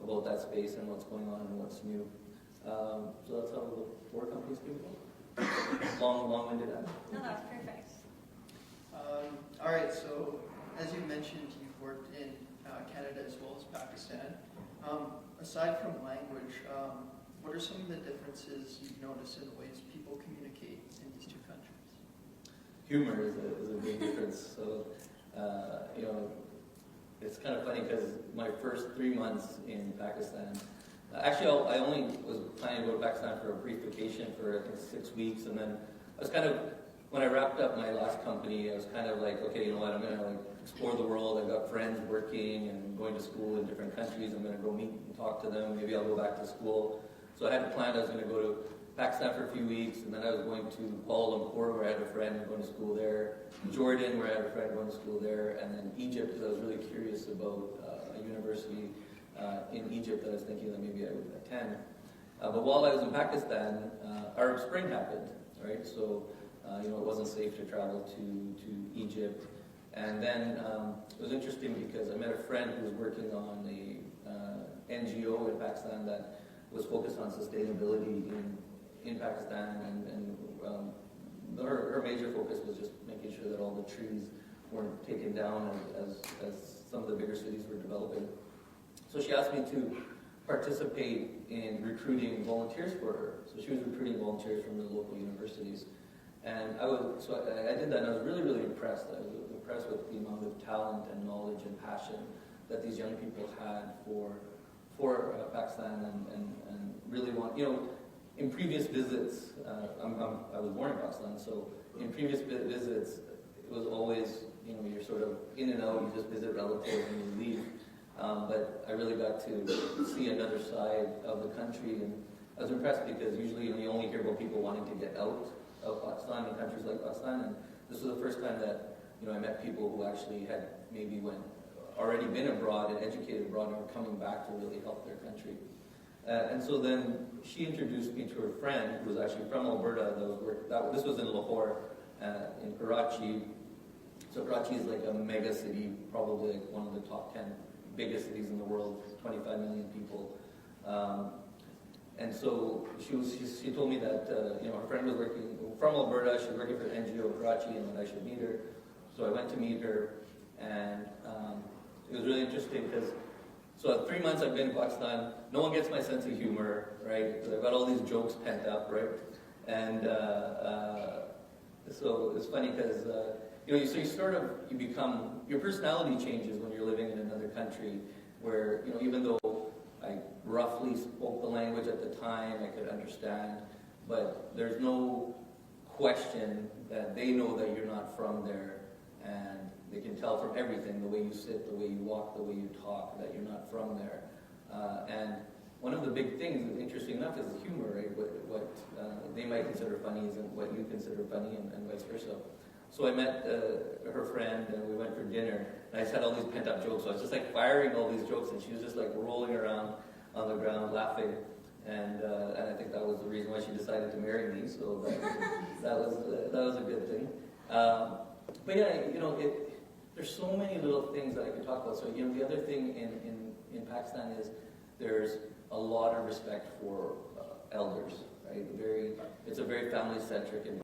about that space and what's going on and what's new. So that's how the 4 companies came about. Long-winded answer. No, that's perfect. All right, so as you mentioned, you've worked in Canada as well as Pakistan. Aside from language, what are some of the differences you've noticed in the ways people communicate in these 2 countries? Humor is a big difference. So, you know, it's kind of funny because my first 3 months in Pakistan, actually I only was planning to go to Pakistan for a brief vacation for I think 6 weeks, and then I was kind of, when I wrapped up my last company, I was kind of like, okay, you know what, I'm going to like explore the world. I've got friends working and going to school in different countries. I'm going to go meet and talk to them. Maybe I'll go back to school. So I had planned I was going to go to Pakistan for a few weeks, and then I was going to Kuala Lumpur, where I had a friend going to school there, Jordan, where I had a friend going to school there, and then Egypt, because I was really curious about a university in Egypt that I was thinking that maybe I would attend. But while I was in Pakistan, Arab Spring happened, right? So, you know, it wasn't safe to travel to Egypt. And then it was interesting because I met a friend who was working on a NGO in Pakistan that was focused on sustainability in Pakistan, and her major focus was just making sure that all the trees weren't taken down as some of the bigger cities were developing. So she asked me to participate in recruiting volunteers for her. So she was recruiting volunteers from the local universities. And I did that, and I was really, really impressed. I was impressed with the amount of talent and knowledge and passion that these young people had for Pakistan, and really want, you know, in previous visits, I was born in Pakistan, so in previous visits, it was always, you know, you're sort of in and out, you just visit relatives and you leave. But I really got to see another side of the country, and I was impressed because usually you only hear about people wanting to get out of Pakistan in countries like Pakistan, and this was the first time that, you know, I met people who actually had maybe already been abroad and educated abroad and were coming back to really help their country. And so then she introduced me to her friend who was actually from Alberta. This was in Lahore, in Karachi. So Karachi is like a mega city, probably like one of the top 10 biggest cities in the world, 25 million people. And so she told me that you know, her friend was working from Alberta. She was working for an NGO in Karachi, and that I should meet her. So I went to meet her, and it was really interesting because, so at 3 months I've been in Pakistan, no one gets my sense of humor, right? Because I've got all these jokes pent up, right? And so it's funny because, you know, you become, your personality changes when you're living in another country where, you know, even though I roughly spoke the language at the time, I could understand, but there's no question that they know that you're not from there, and they can tell from everything, the way you sit, the way you walk, the way you talk, that you're not from there. And one of the big things, interesting enough, is humor, right? What they might consider funny isn't what you consider funny, and vice versa. So I met her friend, and we went for dinner, and I just had all these pent-up jokes, so I was just like firing all these jokes, and she was just like rolling around on the ground laughing, and I think that was the reason why she decided to marry me, so that was a good thing. But yeah, you know, there's so many little things that I could talk about. So, you know, the other thing in Pakistan is there's a lot of respect for elders, right? It's a very family-centric environment.